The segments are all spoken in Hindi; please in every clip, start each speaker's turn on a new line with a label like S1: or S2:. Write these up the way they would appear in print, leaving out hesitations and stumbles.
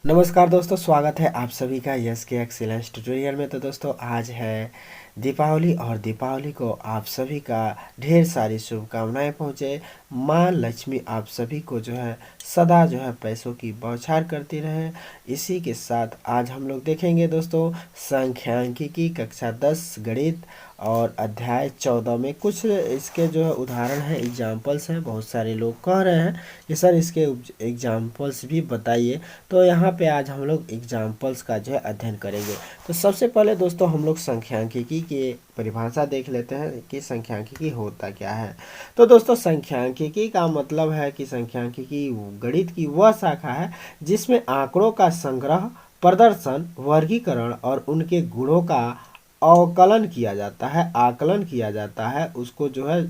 S1: नमस्कार दोस्तों, स्वागत है आप सभी का यस के एक्सीलेंस ट्यूटोरियल में। तो दोस्तों आज है दीपावली और दीपावली को आप सभी का ढेर सारी शुभकामनाएं पहुँचे। माँ लक्ष्मी आप सभी को जो है सदा जो है पैसों की बौछार करती रहे। इसी के साथ आज हम लोग देखेंगे दोस्तों सांख्यिकी की कक्षा 10 गणित और अध्याय 14 में कुछ इसके जो है उदाहरण हैं, एग्जाम्पल्स हैं। बहुत सारे लोग कह रहे हैं कि सर इसके एग्जाम्पल्स भी बताइए, तो यहाँ पे आज हम लोग एग्जाम्पल्स का जो है अध्ययन करेंगे। तो सबसे पहले दोस्तों हम लोग सांख्यिकी की परिभाषा देख लेते हैं कि सांख्यिकी होता क्या है। तो दोस्तों सांख्यिकी का मतलब है कि सांख्यिकी गणित की वह शाखा है जिसमें आंकड़ों का संग्रह, प्रदर्शन, वर्गीकरण और उनके गुणों का अवकलन किया जाता है, आकलन किया जाता है, उसको जो है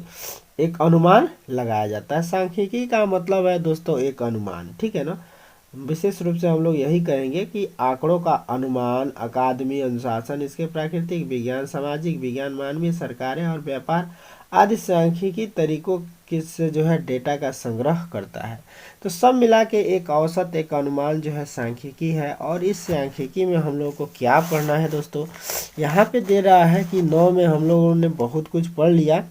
S1: एक अनुमान लगाया जाता है। सांख्यिकी का मतलब है दोस्तों एक अनुमान, ठीक है ना। विशेष रूप से हम लोग यही कहेंगे कि आंकड़ों का अनुमान, अकादमी, अनुशासन, इसके प्राकृतिक विज्ञान, सामाजिक विज्ञान, मानवीय सरकारें और व्यापार आदि सांख्यिकी तरीकों से जो है डेटा का संग्रह करता है। तो सब मिला के एक औसत, एक अनुमान जो है सांख्यिकी है। और इस सांख्यिकी में हम लोगों को क्या पढ़ना है दोस्तों, यहाँ पे दे रहा है कि 9 में हम लोगों ने बहुत कुछ पढ़ लिया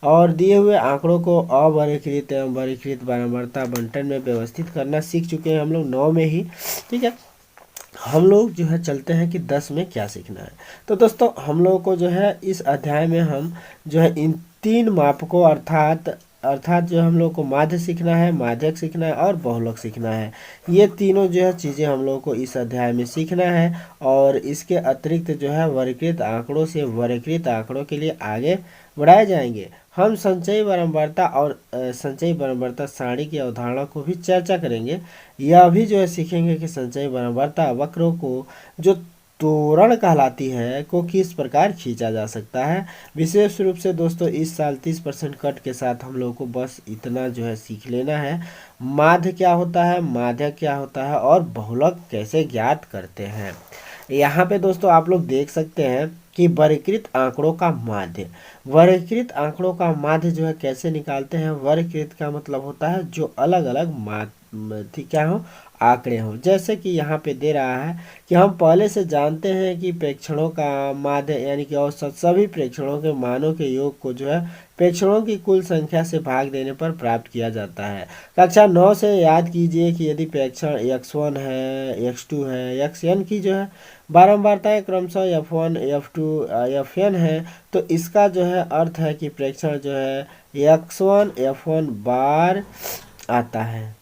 S1: और दिए हुए आंकड़ों को अवर्गीकृत एवं वर्गीकृत बारंबारता बंटन में व्यवस्थित करना सीख चुके हैं हम लोग 9 में ही, ठीक है। हम लोग जो है चलते हैं कि 10 में क्या सीखना है। तो दोस्तों हम लोगों को जो है इस अध्याय में हम जो है इन 3 मापकों अर्थात जो हम लोग को माध्य सीखना है, माध्यक सीखना है और बहुलक सीखना है। ये तीनों जो है चीज़ें हम लोग को इस अध्याय में सीखना है। और इसके अतिरिक्त जो है वर्गीकृत आंकड़ों से वर्गीकृत आंकड़ों के लिए आगे बढ़ाए जाएंगे। हम संचयी बारंबारता और संचयी बारंबारता सारणी की अवधारणा को भी चर्चा करेंगे। यह भी जो है सीखेंगे कि संचयी बारंबारता वक्रों को जो त्वरण कहलाती है को किस प्रकार खींचा जा सकता है। विशेष रूप से दोस्तों इस साल 30% कट के साथ हम लोगों को बस इतना जो है सीख लेना है। माध्य क्या होता है, माध्यक क्या होता है और बहुलक कैसे ज्ञात करते हैं। यहाँ पे दोस्तों आप लोग देख सकते हैं कि वर्गीकृत आंकड़ों का माध्य, वर्गीकृत आंकड़ों का माध्य जो है कैसे निकालते हैं। वर्गीकृत का मतलब होता है जो अलग अलग क्या हो, आंकड़े हों। जैसे कि यहाँ पे दे रहा है कि हम पहले से जानते हैं कि प्रेक्षणों का माध्य यानी कि औसत सभी प्रेक्षणों के मानों के योग को जो है प्रेक्षणों की कुल संख्या से भाग देने पर प्राप्त किया जाता है। कक्षा 9 से याद कीजिए कि यदि प्रेक्षण x1 है, x2 है, xn की जो है बारंबारताएं क्रमशः f1, f2, fn है, तो इसका जो है अर्थ है कि प्रेक्षण जो है x1 f1 बार आता है,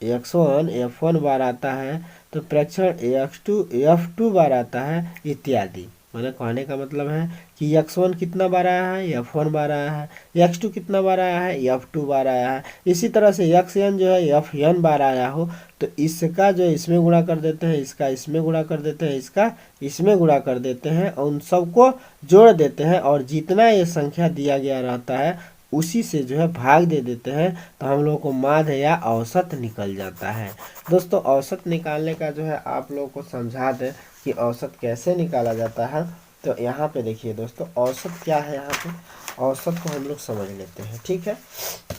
S1: x1 f1 बार आता है, तो प्रेक्षण x2 f2 बार आता है इत्यादि। मतलब कहने का मतलब है कि x1 कितना बार आया है, f1 बार आया है, x2 कितना बार आया है, f2 बार आया है। इसी तरह से xn जो है fn बार आया हो तो इसका जो इसमें गुणा कर देते हैं, इसका इसमें गुणा कर देते हैं, इसका इसमें गुणा कर देते हैं, उन सबको जोड़ देते हैं और जितना ये संख्या दिया गया रहता है उसी से जो है भाग दे देते हैं, तो हम लोग को माध्य या औसत निकल जाता है। दोस्तों औसत निकालने का जो है आप लोगों को समझा दें कि औसत कैसे निकाला जाता है। तो यहाँ पे देखिए दोस्तों औसत क्या है, यहाँ पे औसत को हम लोग समझ लेते हैं, ठीक है।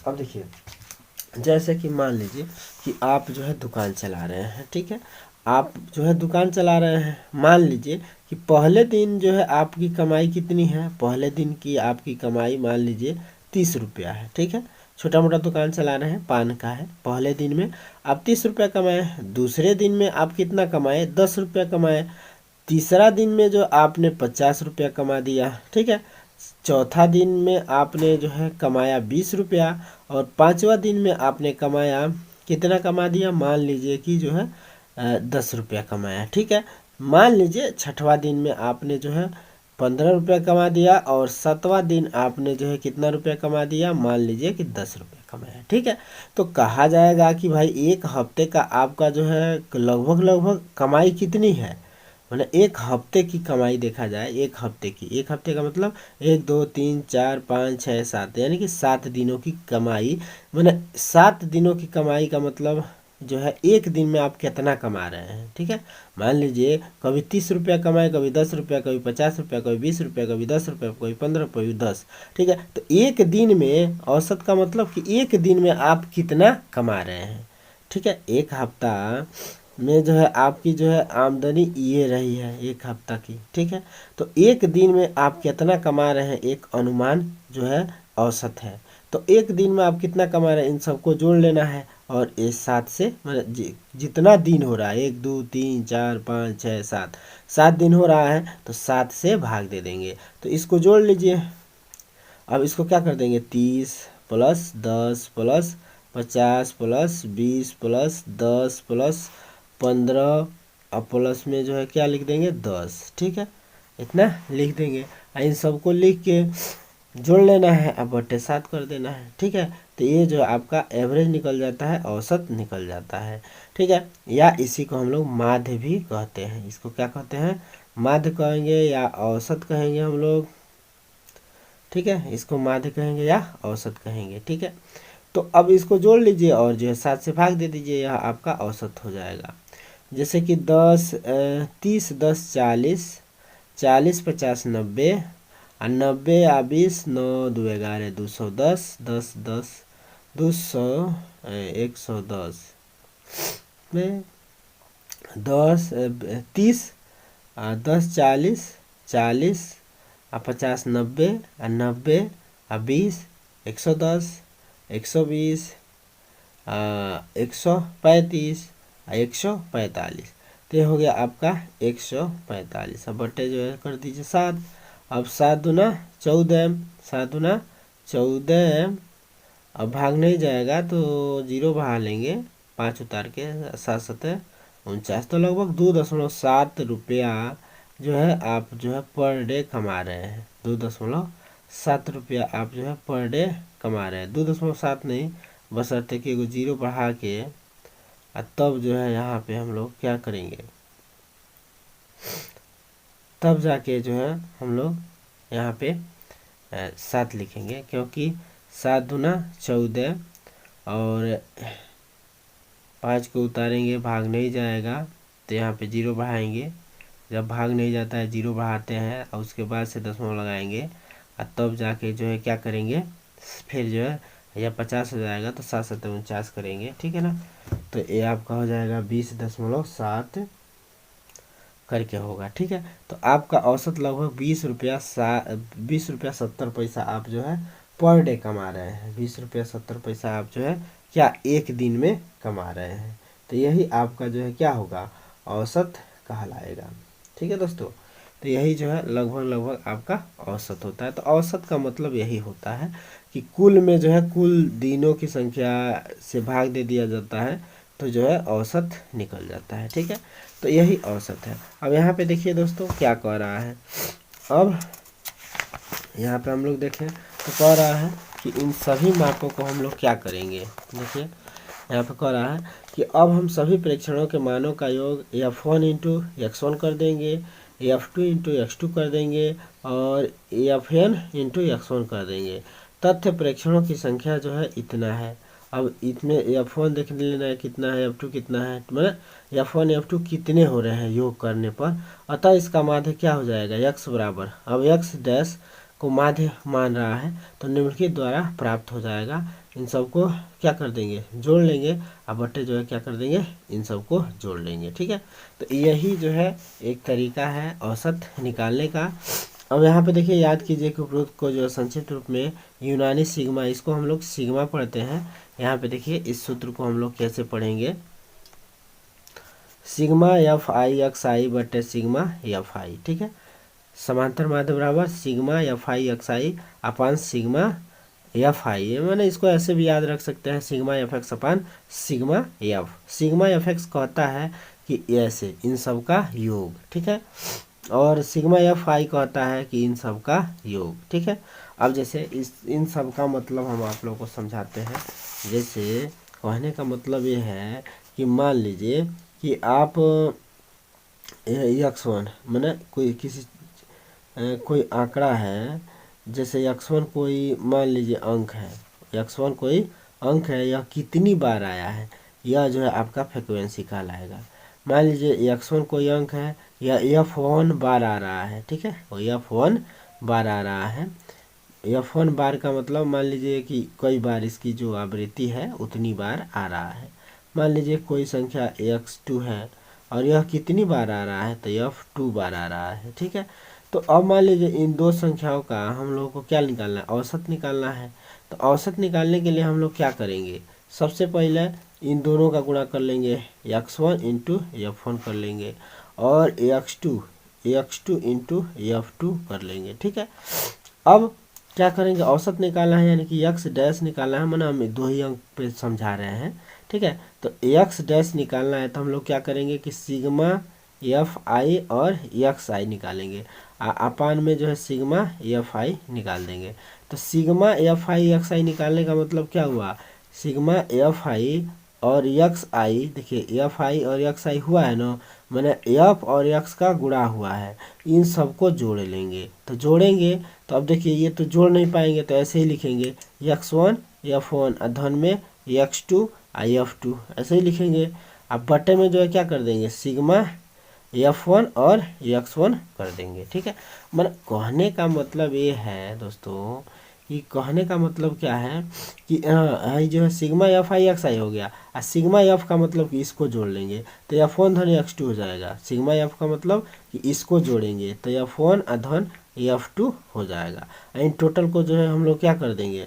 S1: अब देखिए जैसे कि मान लीजिए कि आप जो है दुकान चला रहे हैं, ठीक है। आप जो है दुकान चला रहे हैं, मान लीजिए कि पहले दिन जो है आपकी कमाई कितनी है, पहले दिन की आपकी कमाई मान लीजिए 30 रुपया है, ठीक है। छोटा मोटा दुकान चला रहे हैं, पान का है, पहले दिन में आप 30 रुपया कमाए। दूसरे दिन में आप कितना कमाए, 10 रुपया कमाए। तीसरा दिन में जो आपने 50 रुपया कमा दिया, ठीक है। चौथा दिन में आपने जो है कमाया 20 रुपया और पांचवा दिन में आपने कमाया कितना कमा दिया, मान लीजिए कि जो है 10 रुपया कमाया, ठीक है। मान लीजिए छठवां दिन में आपने जो है 15 रुपया कमा दिया और 7वां दिन आपने जो है कितना रुपया कमा दिया, मान लीजिए कि 10 रुपया कमाया, ठीक है। तो कहा जाएगा कि भाई एक हफ्ते का आपका जो है लगभग कमाई कितनी है। मतलब एक हफ्ते की कमाई देखा जाए, एक हफ्ते का मतलब 1 2 3 4 5 6 7 यानी कि 7 दिनों की कमाई। मतलब 7 दिनों की कमाई का मतलब जो है एक दिन में आप कितना कमा रहे हैं, ठीक है। मान लीजिए कभी 30 रुपया कमाए, कभी 10 रुपया, कभी 50 रुपया, कभी 20 रुपया, कभी 10 रुपया, कभी 15, कभी 10, ठीक है। तो एक दिन में औसत का मतलब कि एक दिन में आप कितना कमा रहे हैं, ठीक है। एक हफ्ता में जो है आपकी जो है आमदनी ये रही है एक हफ्ता की, ठीक है। तो एक दिन में आप कितना कमा रहे हैं एक अनुमान जो है औसत है। तो एक दिन में आप कितना कमा रहे हैं इन सबको जोड़ लेना है और इस 7 से मतलब जितना दिन हो रहा है 1 2 3 4 5 6 7 7 दिन हो रहा है तो 7 से भाग दे देंगे। तो इसको जोड़ लीजिए। अब इसको क्या कर देंगे 30 plus 10 plus 50 plus 20 plus 10 plus 15 और प्लस में जो है क्या लिख देंगे 10, ठीक है। इतना लिख देंगे और इन सबको लिख के जोड़ लेना है अब बटे 7 कर देना है, ठीक है। तो ये जो आपका एवरेज निकल जाता है, औसत निकल जाता है, ठीक है। या इसी को हम लोग माध्य भी कहते हैं। इसको क्या कहते हैं माध्य कहेंगे या औसत कहेंगे हम लोग, ठीक है। इसको माध्य कहेंगे या औसत कहेंगे, ठीक है। तो अब इसको जोड़ लीजिए और जो है 7 से भाग दे दीजिए, यह आपका औसत हो जाएगा। जैसे कि 30 10 40 40 50 90 और 90 या 20 9 2 11 210 10 10 200 110 में 10 30 10 40 40 और 50 90 और 90 और 20 110 120 135 और 145। तो ये हो गया आपका 145। अब बट्टे जो है कर दीजिए 7। अब 7 दूना 14, 7 दूना 14। अब भाग नहीं जाएगा तो 0 बढ़ा लेंगे, 5 उतार के 7 7 49। तो लगभग 2.7 रुपया जो है आप जो है पर डे कमा रहे हैं। 2.7 रुपया आप जो है पर डे कमा रहे हैं। 2.7 नहीं, बशर्ते कि एगो 0 बढ़ा के और तब जो है यहाँ पे हम लोग क्या करेंगे, तब जाके जो है हम लोग यहाँ पे 7 लिखेंगे, क्योंकि 7 दूना 14 और 5 को उतारेंगे भाग नहीं जाएगा तो यहाँ पे 0 बढ़ाएंगे। जब भाग नहीं जाता है 0 बढ़ाते हैं और उसके बाद से दशमलव लगाएंगे और तब जाके जो है क्या करेंगे, फिर जो है या 50 हो जाएगा तो 7 7 49 करेंगे, ठीक है ना। तो ये आपका हो जाएगा 20.7 करके होगा, ठीक है। तो आपका औसत लगभग 20 रुपया 70 पैसा आप जो है पर डे कमा रहे हैं। 20 रुपया 70 पैसा आप जो है क्या एक दिन में कमा रहे हैं। तो यही आपका जो है क्या होगा, औसत कहलाएगा, ठीक है दोस्तों। तो यही जो है लगभग आपका औसत होता है। तो औसत का मतलब यही होता है कि कुल में जो है कुल दिनों की संख्या से भाग दे दिया जाता है तो जो है औसत निकल जाता है, ठीक है। तो यही औसत है। अब यहाँ पे देखिए दोस्तों क्या कह रहा है। अब यहाँ पे हम लोग देखें तो कह रहा है कि इन सभी मापों को हम लोग क्या करेंगे। देखिए यहाँ पे कह रहा है कि अब हम सभी प्रेक्षणों के मानों का योग f1 इंटू x1 कर देंगे, f2 इंटू x2 कर देंगे और fn इंटू x1 कर देंगे। तथ्य प्रेक्षणों की संख्या जो है इतना है। अब इसमें f1 देख लेना है कितना है, f2 कितना है, मतलब f1 f2 कितने हो रहे हैं योग करने पर। अतः इसका माध्य क्या हो जाएगा x बराबर, अब x डैश को माध्य मान रहा है तो निम्नलिखित द्वारा प्राप्त हो जाएगा। इन सबको क्या कर देंगे, जोड़ लेंगे, अब बट्टे जो है क्या कर देंगे, इन सबको जोड़ लेंगे, ठीक है। तो यही जो है एक तरीका है औसत निकालने का। अब यहाँ पे देखिए याद कीजिए कि उपरोक्त को जो संक्षिप्त रूप में यूनानी सिग्मा, इसको हम लोग सिग्मा पढ़ते हैं। यहाँ पे देखिए इस सूत्र को हम लोग कैसे पढ़ेंगे, सिग्मा एफ आई एक्स आई बटे सिग्मा एफ आई, ठीक है। समांतर माध्य बराबर सिग्मा एफ आई एक्स आई अपान सिग्मा एफ आई, मैंने इसको ऐसे भी याद रख सकते हैं सिग्मा एफ एक्स अपान sigma F. Sigma F x कहता है कि ऐसे इन सब का योग, ठीक है, और सिग्मा एफ आई कहता है कि इन सब का योग, ठीक है। अब जैसे इस इन सब का मतलब हम आप लोगों को समझाते हैं। जैसे कहने का मतलब ये है कि मान लीजिए कि आप x1 मैंने कोई किसी कोई आंकड़ा है, जैसे x1 कोई मान लीजिए अंक है, x1 कोई अंक है, यह कितनी बार आया है यह जो है आपका फ्रिक्वेंसी कहलाएगा। मान लीजिए x1 कोई अंक है, यह f1 बार आ रहा है, ठीक है, और f1 बार आ रहा है। f1 बार का मतलब मान लीजिए कि कई बार इसकी जो आवृत्ति है उतनी बार आ रहा है। मान लीजिए कोई संख्या x2 है और यह कितनी बार आ रहा है, तो यह 2 बार आ रहा है। ठीक है, तो अब मान लीजिए इन दो संख्याओं का हम लोगों को क्या निकालना है, औसत निकालना है। तो औसत निकालने के लिए हम लोग क्या करेंगे, सबसे पहले इन दोनों का गुणा कर लेंगे, x1 इंटू F1 कर लेंगे, और x2 इंटू F2 कर लेंगे। ठीक है, अब क्या करेंगे, औसत निकालना है यानी कि x डैश निकालना है, माना हम दो ही अंक पे समझा रहे हैं। ठीक है, तो x डैश निकालना है तो हम लोग क्या करेंगे कि सिग्मा एफ आई और एक्स आई निकालेंगे, अपान में जो है सिग्मा एफ आई निकाल देंगे। तो सिग्मा एफ आई एक्स आई निकालने का मतलब क्या हुआ, सिग्मा एफ आई और एक्स आई, देखिए एफ आई और एक्स आई हुआ है ना, मैंने एफ और एक्स का गुणा हुआ है, इन सबको जोड़ लेंगे। तो जोड़ेंगे तो अब देखिए ये तो जोड़ नहीं पाएंगे, तो ऐसे ही लिखेंगे x1 f1 धन में x2 f2, ऐसे ही लिखेंगे। अब बटे में जो है क्या कर देंगे, सिग्मा F1 और x1 कर देंगे। ठीक है, मतलब कहने का मतलब ये है दोस्तों, कि कहने का मतलब क्या है कि जो है सिग्मा एफ आई एक्स आई हो गया, और सिग्मा एफ का मतलब कि इसको जोड़ लेंगे तो F1 धन x2 हो जाएगा। सिग्मा एफ का मतलब कि इसको जोड़ेंगे तो F1 धन F2 हो जाएगा। इन टोटल को जो है हम लोग क्या कर देंगे,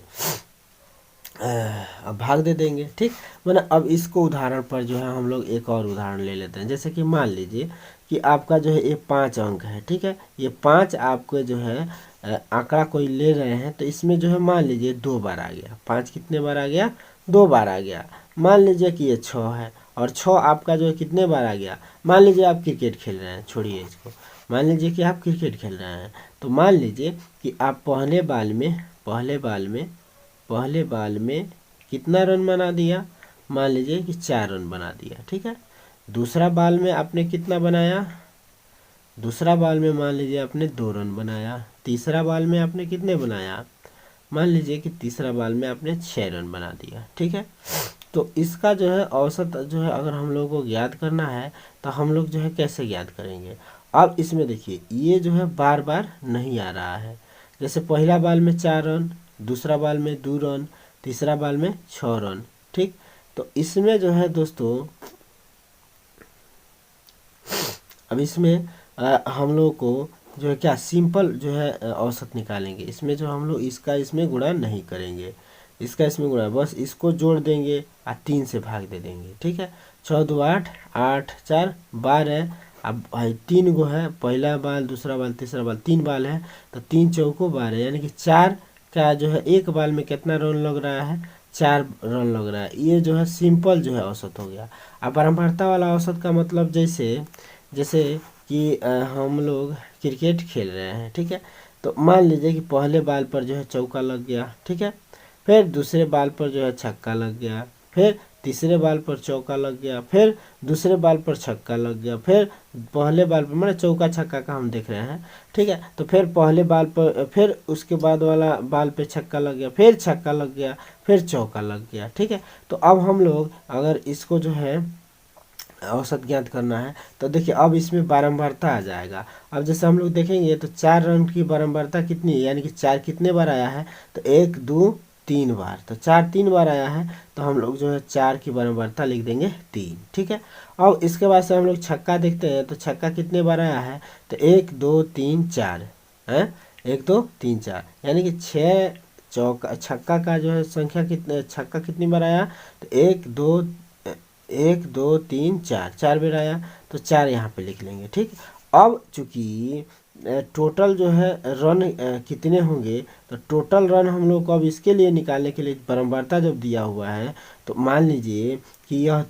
S1: अब भाग दे देंगे। ठीक, मतलब अब इसको उदाहरण पर जो है हम लोग एक और उदाहरण ले लेते हैं। जैसे कि मान लीजिए कि आपका जो है ये 5 अंक है। ठीक है, ये 5 आपको जो है आंकड़ा कोई ले रहे हैं, तो इसमें जो है मान लीजिए 2 बार आ गया। 5 कितने बार आ गया, 2 बार आ गया। मान लीजिए कि ये 6 है, और 6 आपका जो है कितने बार आ गया, मान लीजिए आप क्रिकेट खेल रहे हैं, छोड़िए इसको, मान लीजिए कि आप क्रिकेट खेल रहे हैं, तो मान लीजिए कि आप पहले बाल में कितना रन बना दिया, मान लीजिए कि 4 रन बना दिया। ठीक है, दूसरा बाल में आपने कितना बनाया, दूसरा बाल में मान लीजिए आपने 2 रन बनाया। तीसरा बाल में आपने कितने बनाया, मान लीजिए कि तीसरा बाल में आपने 6 रन बना दिया। ठीक है, तो इसका जो है औसत जो है अगर हम लोग को ज्ञात करना है तो हम लोग जो है कैसे ज्ञात करेंगे। अब इसमें देखिए ये जो है बार बार नहीं आ रहा है, जैसे पहला बाल में 4 रन, दूसरा बाल में 2 रन, तीसरा बाल में 6 रन। ठीक, तो इसमें जो है दोस्तों, अब इसमें हम लोग को जो है क्या सिंपल जो है औसत निकालेंगे। इसमें जो हम लोग इसमें गुणा नहीं करेंगे, इसका इसमें गुणा, बस इसको जोड़ देंगे और 3 से भाग दे देंगे। ठीक है, 6 2 8, 8 4 12। अब भाई 3 गो है, पहला बाल, दूसरा बाल, तीसरा बाल, 3 बाल है, तो 3 चौको 12, यानी कि 4 का जो है एक बाल में कितना रन लग रहा है, 4 रन लग रहा है। ये जो है सिंपल जो है औसत हो गया। अब बारंबारता वाला औसत का मतलब जैसे जैसे कि हम लोग क्रिकेट खेल रहे हैं। ठीक है, तो मान लीजिए कि पहले बाल पर जो है चौका लग गया। ठीक है, फिर दूसरे बाल पर जो है छक्का लग गया, फिर तीसरे बाल पर चौका लग गया, फिर दूसरे बाल पर छक्का लग गया, फिर पहले बाल पर, मतलब चौका छक्का का हम देख रहे हैं। ठीक है, तो फिर पहले बाल पर, फिर उसके बाद वाला बाल पे छक्का लग गया, फिर छक्का लग गया, फिर चौका लग गया। ठीक है, तो अब हम लोग अगर इसको जो है औसत ज्ञात करना है तो देखिए अब इसमें बारंबारता आ जाएगा। अब जैसे हम लोग देखेंगे तो 4 रन की बारंबारता कितनी है, यानी कि 4 कितने बार आया है, तो 1 2 3 बार, तो 4 3 बार आया है, तो हम लोग जो है 4 की बारंबारता लिख देंगे 3। ठीक है, अब इसके बाद से हम लोग छक्का देखते हैं, तो छक्का कितने बार आया है, तो 1 2 3 4 है, 1 2 3 4, यानी कि 6 चौका छक्का का जो है संख्या कितने, छक्का कितनी बार आया, तो 1 2 3 4 बार आया, तो 4 यहाँ पे लिख लेंगे। ठीक, अब चूंकि टोटल जो है रन कितने होंगे, तो टोटल रन हम लोग को अब इसके लिए निकालने के लिए बारंबारता जब दिया हुआ है, तो मान लीजिए कि यह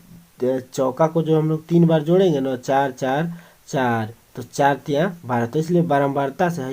S1: चौका को जो हम लोग 3 बार जोड़ेंगे ना, 4 4 4, तो 4 3 12, तो इसलिए बारंबारता से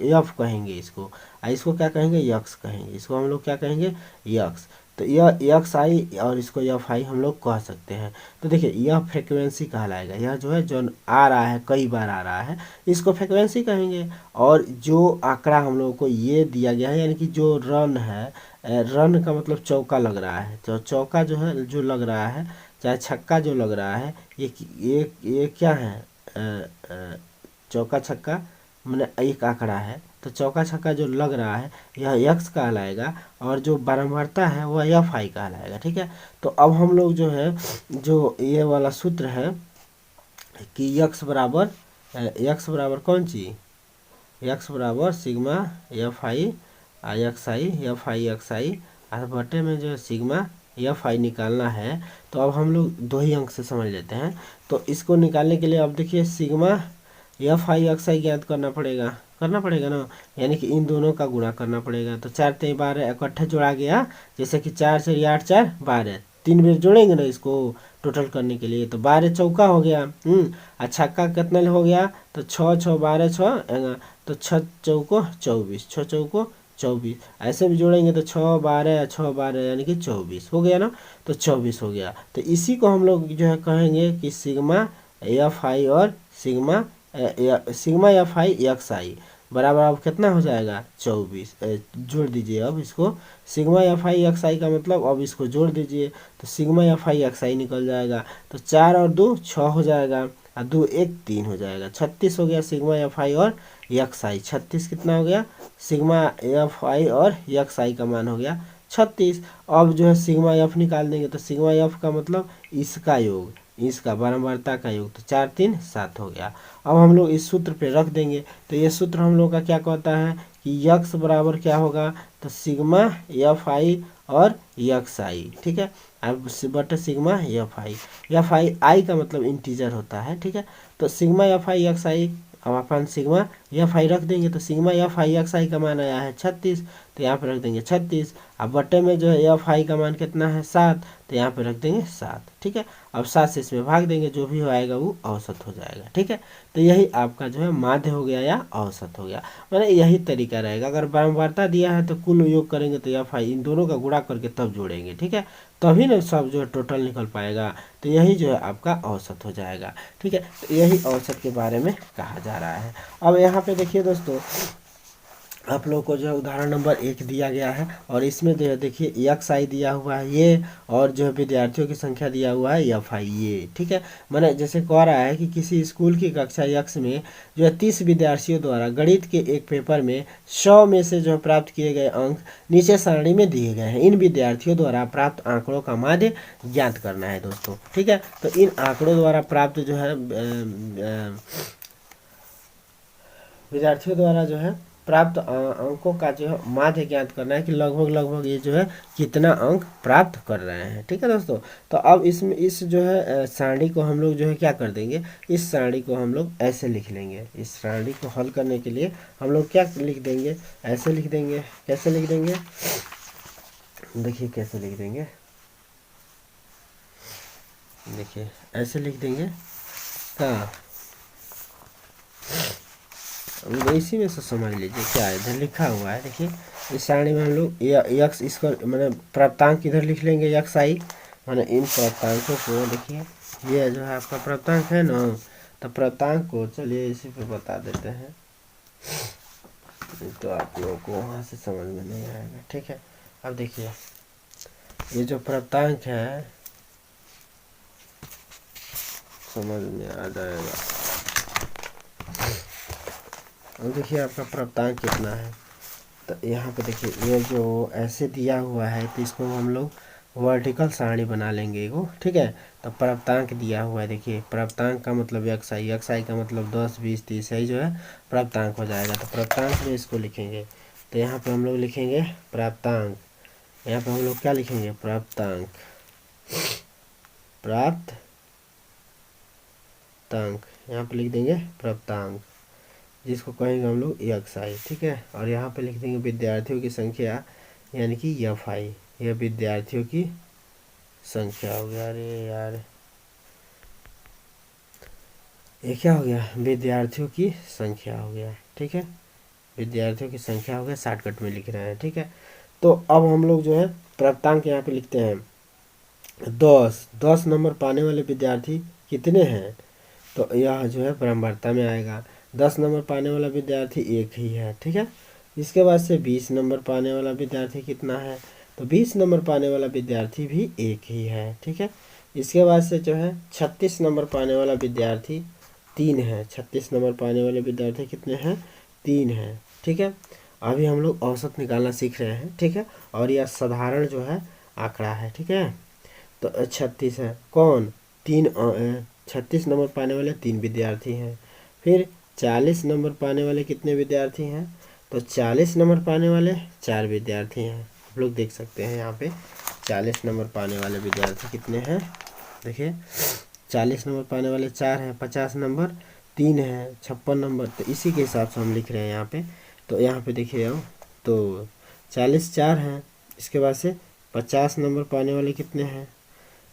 S1: यफ कहेंगे इसको, इसको क्या कहेंगे, यक्स कहेंगे, इसको हम लोग क्या कहेंगे, यक्स। तो यह एक्स आई और इसको एफ आई हम लोग कह सकते हैं। तो देखिए यह फ्रिक्वेंसी कहलाएगा, यह जो है जो आ रहा है कई बार आ रहा है, इसको फ्रिक्वेंसी कहेंगे। और जो आंकड़ा हम लोगों को ये दिया गया है, यानी कि जो रन है, रन का मतलब चौका लग रहा है, तो चौका जो है जो लग रहा है, चाहे छक्का जो लग रहा है, ये क्या है, चौका छक्का मैंने एक आंकड़ा है, तो चौका छक्का जो लग रहा है यह एक्स कहलाएगा, और जो बारंबारता है वह एफ आई कहलाएगा। ठीक है, तो अब हम लोग जो है जो ये वाला सूत्र है, कि यक्स बराबर कौन चीज, यक्स बराबर सिग्मा एफ आई एक्स आई और बटे में जो है सिग्मा एफ आई निकालना है। तो अब हम लोग दो ही अंक से समझ लेते हैं। तो इसको निकालने के लिए अब देखिए सिग्मा एफ आई एक्स आई ज्ञात करना पड़ेगा ना, यानी कि इन दोनों का गुणा करना पड़ेगा। तो 4 3 12 इकट्ठे जोड़ा गया, जैसे कि 4 4 8 4 12, 3 बार जोड़ेंगे ना इसको टोटल करने के लिए, तो 12 चौका हो गया। और छक्का कितना हो गया, तो 6 6 12 6, तो 6 चौको 24, 6 चौको 24, ऐसे भी जोड़ेंगे तो 6 12 6 12 यानी कि 24 हो गया ना। तो 24 हो गया। तो इसी को हम लोग जो है कहेंगे कि सिग्मा एफ आई और सिग्मा एफ आई एक्स आई बराबर अब कितना हो जाएगा 24। जोड़ दीजिए अब इसको, सिग्मा एफ आई एक्स आई का मतलब अब इसको जोड़ दीजिए, तो सिग्मा एफ आई एक्स आई निकल जाएगा। तो 4 और 2 6 हो जाएगा, और 2 1 3 हो जाएगा, 36 हो गया सिग्मा एफ आई और एक्स आई। 36 कितना हो गया, सिग्मा एफ आई और एक्स आई का मान हो गया 36। अब जो है सिग्मा एफ निकाल देंगे, तो सिग्मा एफ का मतलब इसका योग, इसका बारंबारता का योग, तो 4 3 7 हो गया। अब हम लोग इस सूत्र पे रख देंगे। तो ये सूत्र हम लोग का क्या कहता है कि यक्स बराबर क्या होगा, तो सिग्मा एफ आई और एक्स आई, ठीक है, अब बटे सिग्मा एफ आई का मतलब इंटीजर होता है, ठीक है। तो सिग्मा एफ आई एक्स आई, अब अपन सिग्मा एफ आई रख देंगे, तो सिग्मा एफ आई एक्स आई का मान आया है 36, तो यहाँ पे रख देंगे 36। अब बटे में जो है एफ आई का मान कितना है 7, तो यहाँ पे रख देंगे 7, ठीक है। अब 7 से इसमें भाग देंगे, जो भी आएगा वो औसत हो जाएगा, ठीक है। तो यही आपका जो है माध्य हो गया या औसत हो गया, मैंने यही तरीका रहेगा। अगर बारंबारता दिया है तो कुल योग करेंगे, तो एफ आई इन दोनों का गुणा करके तब जोड़ेंगे, ठीक है, तभी ना सब जो है टोटल निकल पाएगा। तो यही जो है आपका औसत हो जाएगा, ठीक है। तो यही औसत के बारे में कहा जा रहा है। अब यहाँ पे देखिए दोस्तों, आप लोग को जो है उदाहरण नंबर 1 दिया गया है, और इसमें जो है देखिए एक्स आई दिया हुआ है ये, और जो है विद्यार्थियों की संख्या दिया हुआ है एफ आई ये, ठीक है। मैंने जैसे कह रहा है कि किसी स्कूल की कक्षा एक्स में जो है 30 विद्यार्थियों द्वारा गणित के एक पेपर में 100 में से जो है प्राप्त किए गए अंक नीचे सारणी में दिए गए हैं। इन विद्यार्थियों द्वारा प्राप्त आंकड़ों का माध्य ज्ञात करना है दोस्तों, ठीक है। तो इन आंकड़ों द्वारा प्राप्त जो है विद्यार्थियों द्वारा जो है प्राप्त अंकों का जो है माध्य ज्ञात करना है कि लगभग ये जो है कितना अंक प्राप्त कर रहे हैं, ठीक है दोस्तों। तो अब इसमें इस जो है सारणी को हम लोग जो है क्या कर देंगे, इस सारणी को हम लोग ऐसे लिख लेंगे। इस सारणी को हल करने के लिए हम लोग क्या लिख देंगे, ऐसे लिख देंगे। कैसे लिख देंगे, देखिए कैसे लिख देंगे, देखिए ऐसे लिख देंगे का, इसी में से समझ लीजिए क्या है, इधर लिखा हुआ है। देखिए इस सारणी में हम लोग यक्स इसको मैंने प्राप्तांक इधर लिख लेंगे एक्स आई, मैंने इन प्राप्तांकों को, देखिए ये जो है आपका प्राप्तांक है ना, तो प्राप्तांक को चलिए इसी पे बता देते हैं, तो आप लोगों को वहाँ से समझ में नहीं आएगा, ठीक है। अब देखिए ये जो प्राप्तांक है समझ में आ जाएगा। अब देखिए आपका प्राप्तांक कितना है, तो यहाँ पे देखिए ये जो ऐसे दिया हुआ है, तो इसको हम लोग वर्टिकल सारणी बना लेंगे एगो, ठीक है। तो प्राप्तांक दिया हुआ है, देखिए प्राप्तांक का मतलब एक्स आई का मतलब 10 20 30 है जो है प्राप्तांक हो जाएगा। तो प्राप्तांक में इसको लिखेंगे, तो यहाँ पे हम लोग लिखेंगे प्राप्तांक, यहाँ पे हम लोग क्या लिखेंगे, प्राप्तांक, यहाँ पे लिख देंगे प्राप्तांक, जिसको कहेंगे हम लोग एक्स आई, ठीक है। और यहाँ पे लिख देंगे विद्यार्थियों की संख्या, यानी कि एफ आई, यह विद्यार्थियों की संख्या हो गया। अरे यार ये क्या हो गया, विद्यार्थियों की संख्या हो गया, ठीक है, विद्यार्थियों की संख्या हो गया, शॉर्टकट में लिख रहे हैं, ठीक है। तो अब हम लोग जो है प्राप्तांक यहाँ पे लिखते हैं 10 नंबर पाने वाले विद्यार्थी कितने हैं, तो यह जो है बारंबारता में आएगा। 10 नंबर पाने वाला विद्यार्थी एक ही है, ठीक है। इसके बाद से 20 नंबर पाने वाला विद्यार्थी कितना है, तो 20 नंबर पाने वाला विद्यार्थी भी एक ही है, ठीक है। इसके बाद से जो है 36 नंबर पाने वाला विद्यार्थी 3 है, 36 नंबर पाने वाले विद्यार्थी कितने हैं, 3 हैं, ठीक है। अभी हम लोग औसत निकालना सीख रहे हैं, ठीक है, और यह साधारण जो है आंकड़ा है, ठीक है। तो 36 है, कौन, 36 नंबर पाने वाले 3 विद्यार्थी हैं। फिर 40 नंबर पाने वाले कितने विद्यार्थी हैं? तो 40 नंबर पाने वाले 4 विद्यार्थी हैं। आप लोग देख सकते हैं यहाँ पे 40 नंबर पाने वाले विद्यार्थी कितने हैं? देखिए 40 नंबर पाने वाले 4 हैं, 50 नंबर 3 हैं, 56 नंबर, तो इसी के हिसाब से हम लिख रहे हैं यहाँ पे। तो यहाँ पे देखिए आओ, तो 40 4 हैं, इसके बाद से 50 नंबर पाने वाले कितने हैं?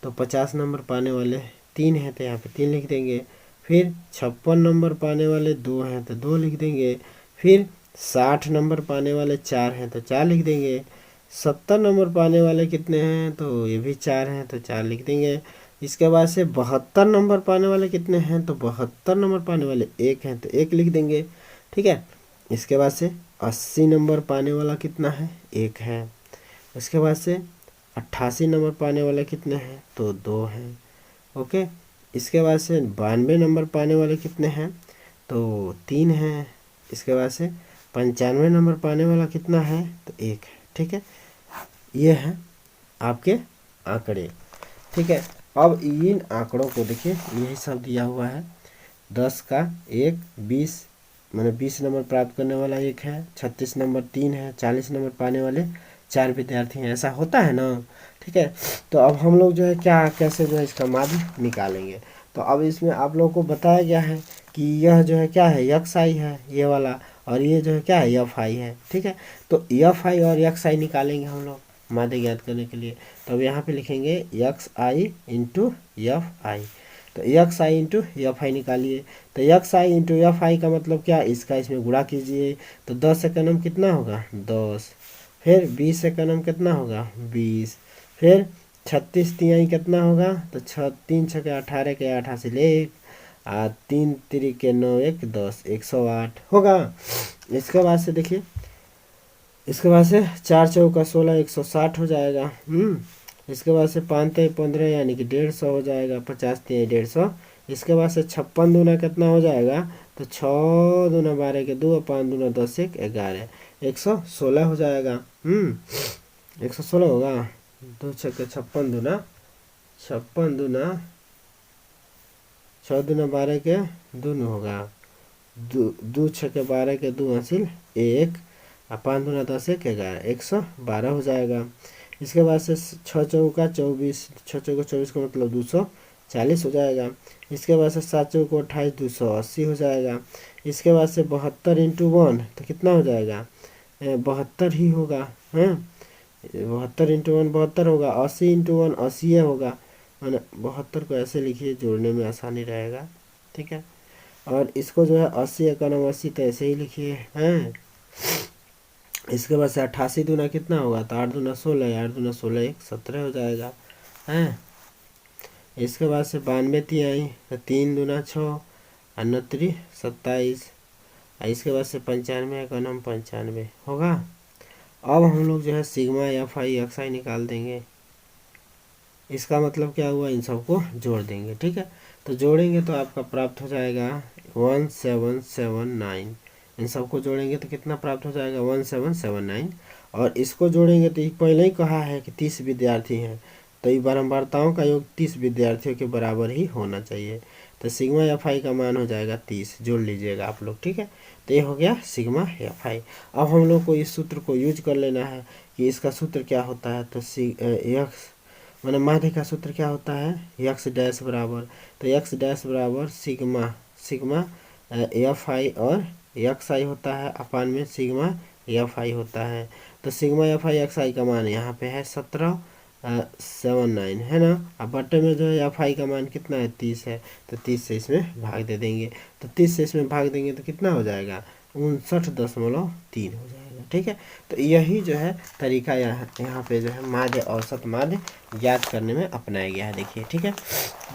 S1: तो 50 नंबर पाने वाले 3 हैं, तो यहाँ पे 3 लिख देंगे। फिर 56 नंबर पाने वाले 2 हैं, तो 2 लिख देंगे। फिर 60 नंबर पाने वाले 4 हैं, तो 4 लिख देंगे। 70 नंबर पाने वाले कितने हैं? तो ये भी 4 हैं, तो 4 लिख देंगे। इसके बाद से 72 नंबर पाने वाले कितने हैं? तो 72 नंबर पाने वाले 1 हैं, तो 1 लिख देंगे। ठीक है। इसके बाद से 80 नंबर पाने वाला कितना है? 1 है। उसके बाद से 88 नंबर पाने वाले कितने हैं? तो 2 हैं। ओके। इसके बाद से 92 नंबर पाने वाले कितने हैं? तो 3 हैं। इसके बाद से 95 नंबर पाने वाला कितना है? तो 1 है। ठीक है, ये है आपके आंकड़े। ठीक है, अब इन आंकड़ों को देखिए, यही सब दिया हुआ है। 10 का 1, 20 मैंने 20 नंबर प्राप्त करने वाला 1 है, 36 नंबर 3 है, 40 नंबर पाने वाले 4 विद्यार्थी हैं। ऐसा होता है ना। ठीक है, तो अब हम लोग जो है क्या कैसे जो है इसका माध्य निकालेंगे। तो अब इसमें आप लोगों को बताया गया है कि यह जो है क्या है, यक्स आई है ये वाला, और ये जो है क्या है, एफ आई है। ठीक है, तो एफ आई और यक्स आई निकालेंगे हम लोग माध्य ज्ञात करने के लिए। तो अब यहाँ पे लिखेंगे X I into F I. तो X I into F I निकालिए। तो X I into F I का मतलब क्या, इसका इसमें गुणा कीजिए। तो 10 से का नाम कितना होगा? 10। फिर 20 से का नाम कितना होगा? 20। फिर 36 तिहाई कितना होगा? तो 3 छके 18 के 8 से ले 3 तिरिके 9 1 10 108 होगा। इसके बाद से देखिए, इसके बाद से 4 चौका 16 160 हो जाएगा। इसके बाद से 5 तिहाई 15 यानी कि 150 हो जाएगा। 50 तिहाई 150। इसके बाद से 56 दूना कितना हो जाएगा? तो 6 दूना 12 के 2, 5 दूना 10 1 11 116 हो जाएगा। 116 होगा। 2 छक्के 56 दूना 56 दूना 6 दूना 12 के 2 होगा। 2 छक्के 12 के 2 हासिल 1 और 5 दूना 10 1 11 112 हो जाएगा। इसके बाद से 6 चौका 24, 6 चौका 24 का मतलब 240 हो जाएगा। इसके बाद से 7 चौका 28 280 हो जाएगा। इसके बाद से 72 इंटू 1 तो कितना हो जाएगा? 72 ही होगा। 72 इंटू 1 72 होगा। 80 इंटू 1 80 होगा। 72 को ऐसे लिखिए, जोड़ने में आसानी रहेगा। ठीक है, और इसको जो है 80 एकानम 80 तो ऐसे ही लिखिए हैं। इसके बाद से 88 दूना कितना होगा? तो 8 दूना 16, 8 दूना 16 1 17 हो जाएगा। हैं। इसके बाद से 92 तिहाई तो 3 दूना 6 और 9 3 27। इसके बाद से 95 एकानम 95 होगा। अब हम लोग जो है सिग्मा एफ आई एक्स आई निकाल देंगे। इसका मतलब क्या हुआ, इन सबको जोड़ देंगे। ठीक है, तो जोड़ेंगे तो आपका प्राप्त हो जाएगा 1779। इन सबको जोड़ेंगे तो कितना प्राप्त हो जाएगा? 1779। और इसको जोड़ेंगे तो पहले ही कहा है कि 30 विद्यार्थी हैं, तो ये बारंबारताओं का योग 30 विद्यार्थियों के बराबर ही होना चाहिए। तो सिग्मा एफ आई का मान हो जाएगा 30। जोड़ लीजिएगा आप लोग। ठीक है, तो ये हो गया सिग्मा एफ आई। अब हम लोग को इस सूत्र को यूज कर लेना है कि इसका सूत्र क्या होता है। तो यक्स मैंने माध्य का सूत्र क्या होता है? यक्स डैश बराबर, तो यक्स डैश बराबर सिग्मा एफ आई और एक्स आई होता है, अपान में सिग्मा एफ आई होता है। तो सिग्मा एफ आई एक्स आई का मान यहाँ पे है 1779 है ना। अब बट्टे में जो है एफ आई का मान कितना है? 30 है। तो 30 से इसमें भाग दे देंगे। तो 30 से इसमें भाग देंगे तो कितना हो जाएगा? 59.3 हो जाएगा। ठीक है, तो यही जो है तरीका यहाँ पे जो है माध्य औसत माध्य ज्ञात करने में अपनाया गया है। देखिए, ठीक है,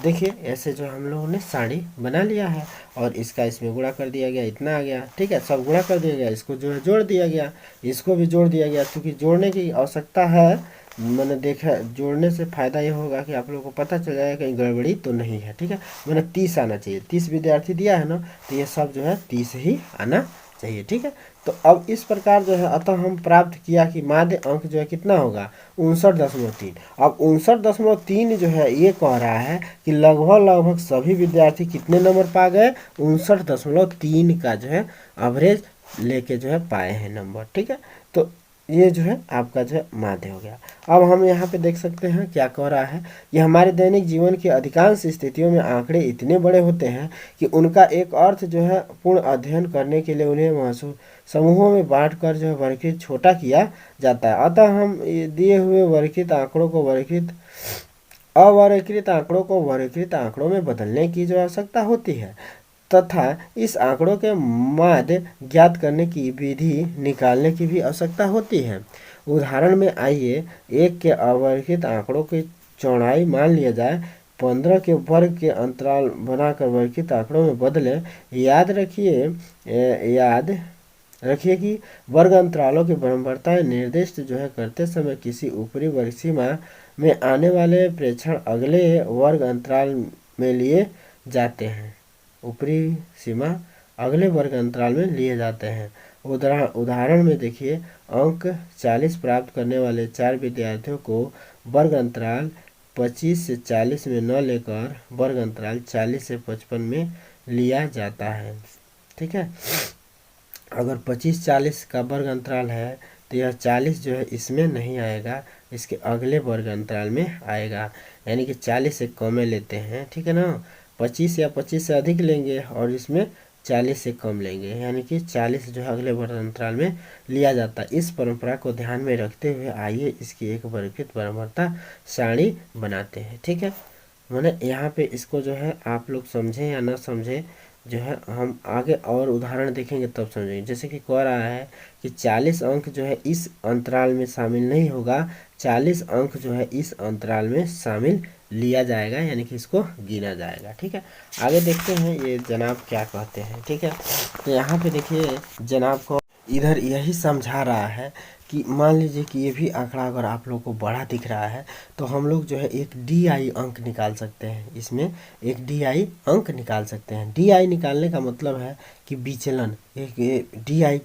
S1: देखिए ऐसे जो हम लोगों ने साड़ी बना लिया है और इसका इसमें गुणा कर दिया गया, इतना आ गया। ठीक है, सब गुणा कर दिया गया, इसको जो है जोड़ दिया गया, इसको भी जोड़ दिया गया। क्योंकि जोड़ने की आवश्यकता है, मैंने देखा जोड़ने से फ़ायदा ये होगा कि आप लोगों को पता चल जाएगा कहीं गड़बड़ी तो नहीं है। ठीक है, मैंने 30 आना चाहिए, 30 विद्यार्थी दिया है ना, तो ये सब जो है 30 ही आना चाहिए। ठीक है, तो अब इस प्रकार जो है अतः हम प्राप्त किया कि माध्य अंक जो है कितना होगा 59.3। अब 59.3 जो है ये कह रहा है कि लगभग लगभग सभी विद्यार्थी कितने नंबर पा गए 59.3 का जो है एवरेज लेके जो है पाए हैं नंबर। ठीक है, तो ये जो है आपका जो है माध्य हो गया। अब हम यहाँ पे देख सकते हैं क्या कह रहा है कि हमारे दैनिक जीवन की अधिकांश स्थितियों में आंकड़े इतने बड़े होते हैं कि उनका एक अर्थ जो है पूर्ण अध्ययन करने के लिए उन्हें महसूस समूहों में बांटकर जो है वर्गीकृत छोटा किया जाता है। अतः हम ये दिए हुए वर्गीकृत आंकड़ों को वर्गीकृत आंकड़ों में बदलने की जो आवश्यकता होती है तथा इस आंकड़ों के माध्य ज्ञात करने की विधि निकालने की भी आवश्यकता होती है। उदाहरण में आइए, एक के अवर्गीकृत आंकड़ों की चौड़ाई मान लिया जाए 15 के वर्ग के अंतराल बनाकर वर्गीकृत आंकड़ों में बदलें। याद रखिए कि वर्ग अंतरालों की बराबरता निर्दिष्ट जो है करते समय किसी ऊपरी वर्ग सीमा में आने वाले प्रेक्षण अगले वर्ग अंतराल में लिए जाते हैं। ऊपरी सीमा अगले वर्ग अंतराल में लिए जाते हैं। उदाहरण में देखिए, अंक 40 प्राप्त करने वाले 4 विद्यार्थियों को वर्ग अंतराल 25 से 40 में न लेकर वर्ग अंतराल 40 से 55 में लिया जाता है। ठीक है, अगर 25-40 का वर्ग अंतराल है तो यह 40 जो है इसमें नहीं आएगा, इसके अगले वर्ग अंतराल में आएगा, यानी कि 40 से कम लेते हैं। ठीक है ना, 25 या 25 से अधिक लेंगे और इसमें 40 से कम लेंगे, यानी कि 40 जो है अगले वर्ग अंतराल में लिया जाता है। इस परंपरा को ध्यान में रखते हुए आइए इसकी एक वर्गीकृत बराबरता सारणी बनाते हैं। ठीक है, मैंने यहाँ पे इसको जो है आप लोग समझें या ना समझें जो है हम आगे और उदाहरण देखेंगे तब समझेंगे। जैसे कि कह रहा है कि 40 अंक जो है इस अंतराल में शामिल नहीं होगा, 40 अंक जो है इस अंतराल में शामिल लिया जाएगा, यानी कि इसको गिना जाएगा। ठीक है, आगे देखते हैं ये जनाब क्या कहते हैं। ठीक है, तो यहाँ पे देखिए जनाब को इधर यही समझा रहा है कि मान लीजिए कि ये भी आंकड़ा अगर आप लोग को बड़ा दिख रहा है तो हम लोग जो है एक DI अंक निकाल सकते हैं, इसमें एक DI अंक निकाल सकते हैं। DI निकालने का मतलब है कि विचलन, एक DI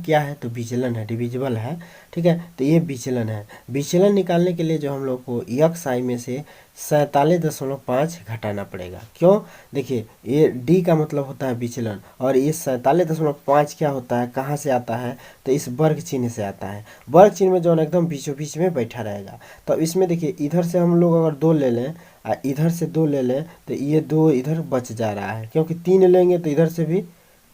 S1: क्या है तो विचलन है, डिविजिबल है। ठीक है, तो ये विचलन है। विचलन निकालने के लिए जो हम लोग को XI में से 47.5 घटाना पड़ेगा। क्यों, देखिए ये D का मतलब होता है विचलन और ये 47.5 क्या होता है, कहाँ से आता है तो इस वर्ग चिन्ह से आता है। वर्ग चिन्ह में जो एकदम बीचों बीच में बैठा रहेगा। तो इसमें देखिए इधर से हम लोग अगर 2 ले लें और इधर से 2 ले लें तो ये 2 इधर बच जा रहा है, क्योंकि 3 लेंगे तो इधर से भी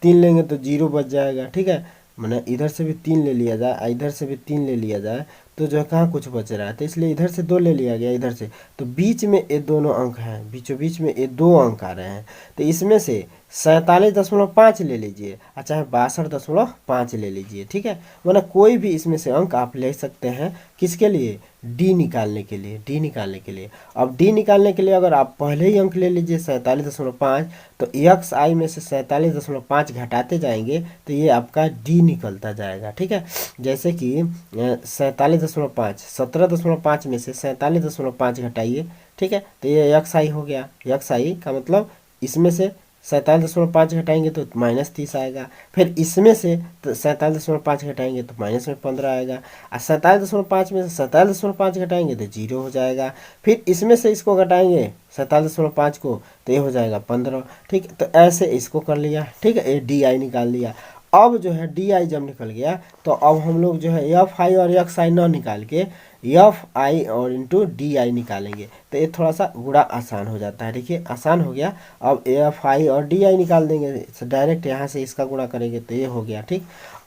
S1: 3 लेंगे तो 0 बच जाएगा। ठीक है, मैंने इधर से भी 3 ले लिया जाए, इधर से भी 3 ले लिया जाए तो जो है कहाँ कुछ बच रहा है, तो इसलिए इधर से 2 ले लिया गया, इधर से, तो बीच में ये दोनों अंक हैं, बीचों बीच में ये 2 अंक आ रहे हैं। तो इसमें से 47.5 ले लीजिए और चाहे 62.5 ले लीजिए। ठीक है, मतलब कोई भी इसमें से अंक आप ले सकते हैं, किसके लिए, D निकालने के लिए, D निकालने के लिए। अब D निकालने के लिए अगर आप पहले ही अंक ले लीजिए 47.5 तो XI में से 47.5 घटाते जाएंगे तो ये आपका D निकलता जाएगा। ठीक है, जैसे कि 47.5 17.5 में से 47.5 घटाइए। ठीक है, तो ये XI हो गया। XI का मतलब इसमें से 47.5 घटाएंगे तो -30 आएगा, फिर इसमें से 47.5 घटाएंगे तो -15 आएगा, और 47.5 में से 47.5 घटाएंगे तो 0 हो जाएगा, फिर इसमें से इसको घटाएंगे 47.5 को तो ये हो जाएगा 15। ठीक है, तो ऐसे इसको कर लिया। ठीक है, ये DI निकाल लिया। अब जो है DI जब निकल गया तो अब हम लोग जो है FI और XI न निकाल के FI और इंटू DI निकालेंगे, तो ये थोड़ा सा गुणा आसान हो जाता है। देखिए आसान हो गया। अब FI और DI निकाल देंगे, डायरेक्ट यहाँ से इसका गुणा करेंगे तो ये हो गया। ठीक,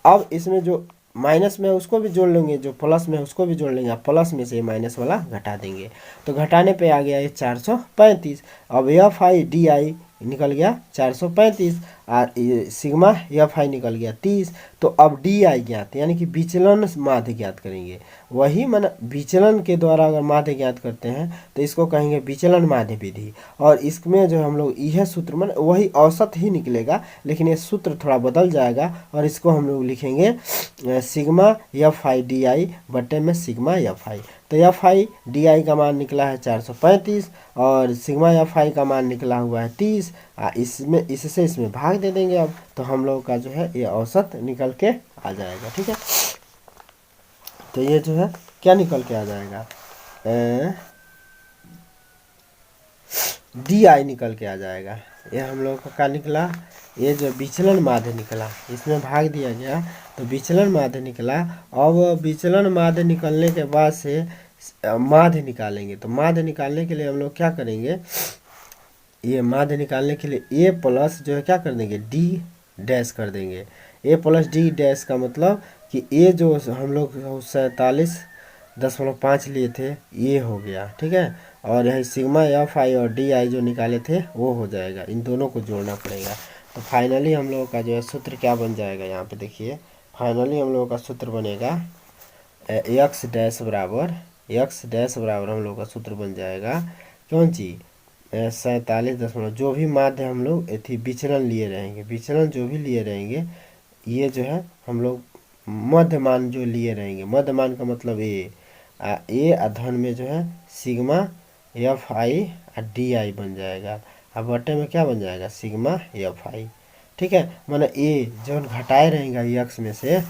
S1: अब इसमें जो माइनस में है उसको भी जोड़ लेंगे, जो प्लस में है उसको भी जोड़ लेंगे, प्लस में से माइनस वाला घटा देंगे, तो घटाने पे आ गया ये 435। अब FI DI निकल गया 435 और सिग्मा FI निकल गया 30। तो अब DI ज्ञात, यानी कि विचलन माध्य ज्ञात करेंगे। वही मन विचलन के द्वारा अगर माध्य ज्ञात करते हैं तो इसको कहेंगे विचलन माध्य विधि, और इसमें जो हम लोग यह सूत्र मन वही औसत ही निकलेगा, लेकिन ये सूत्र थोड़ा बदल जाएगा और इसको हम लोग लिखेंगे सिग्मा FI DI बटे में सिग्मा FI। तो FI DI का मान निकला है 435 और सिग्मा FI का मान निकला हुआ है 30। इसमें इससे इसमें भाग भाग दे देंगे अब, तो हम लोग का जो है ये औसत निकल के आ जाएगा। ठीक है, तो ये जो है क्या निकल के आ जाएगा, डी आई निकल के आ जाएगा। ये हम लोग का क्या निकला, ये जो विचलन माध्य निकला, इसमें भाग दिया गया तो विचलन माध्य निकला। अब विचलन माध्य निकलने के बाद से माध्य निकालेंगे, तो माध्य निकालने के लिए हम लोग क्या करेंगे, ये माध्य निकालने के लिए ए प्लस जो है क्या कर देंगे, डी डैश कर देंगे। ए प्लस डी डैश का मतलब कि ए जो हम लोग 47.5 लिए थे ये हो गया। ठीक है, और यही सिग्मा एफ आई और डी आई जो निकाले थे वो हो जाएगा, इन दोनों को जोड़ना पड़ेगा। तो फाइनली हम लोगों का जो है सूत्र क्या बन जाएगा, यहाँ पे देखिए फाइनली हम लोगों का सूत्र बनेगा एक्स डैश बराबर हम लोग का सूत्र बन जाएगा कौन चीज, 47 जो भी माध्य हम लोग थी विचलन लिए रहेंगे, विचलन जो भी लिए रहेंगे ये जो है हम लोग मध्यमान जो लिए रहेंगे, मध्यमान का मतलब ए अधन में जो है सिग्मा एफ आई और डी आई बन जाएगा, अब बटे में क्या बन जाएगा, सिग्मा एफ आई। ठीक है, माने ए जो घटाए रहेंगे एक्स में से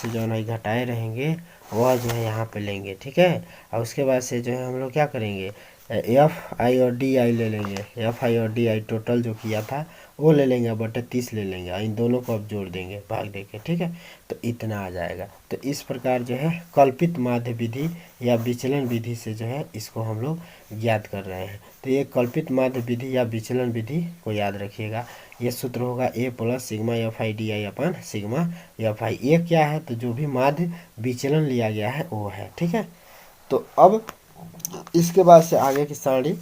S1: जो है घटाए रहेंगे वह जो है यहाँ पे लेंगे। ठीक है, और उसके बाद से जो है हम लोग क्या करेंगे, एफ आई और डी आई ले लेंगे, एफ आई और डी आई टोटल जो किया था वो ले लेंगे, बटे 30 ले लेंगे, इन दोनों को अब जोड़ देंगे भाग दे के। ठीक है, तो इतना आ जाएगा। तो इस प्रकार जो है कल्पित माध्य विधि या विचलन विधि से जो है इसको हम लोग ज्ञात कर रहे हैं। तो ये कल्पित माध्य विधि या विचलन विधि को याद रखिएगा। ये सूत्र होगा A plus sigma F I D I upon sigma F I. ये क्या है, तो जो भी माध्य विचलन लिया गया है वो है। ठीक है, तो अब इसके बाद से आगे की सारणी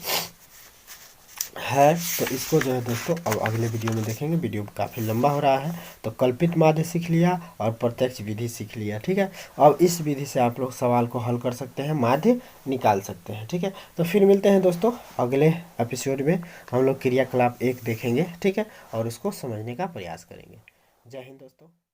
S1: है, तो इसको जो है दोस्तों अब अगले वीडियो में देखेंगे। वीडियो काफ़ी लंबा हो रहा है, तो कल्पित माध्य सीख लिया और प्रत्यक्ष विधि सीख लिया। ठीक है, अब इस विधि से आप लोग सवाल को हल कर सकते हैं, माध्य निकाल सकते हैं। ठीक है, तो फिर मिलते हैं दोस्तों अगले एपिसोड में, हम लोग क्रियाकलाप 1 देखेंगे। ठीक है, और उसको समझने का प्रयास करेंगे। जय हिंद दोस्तों।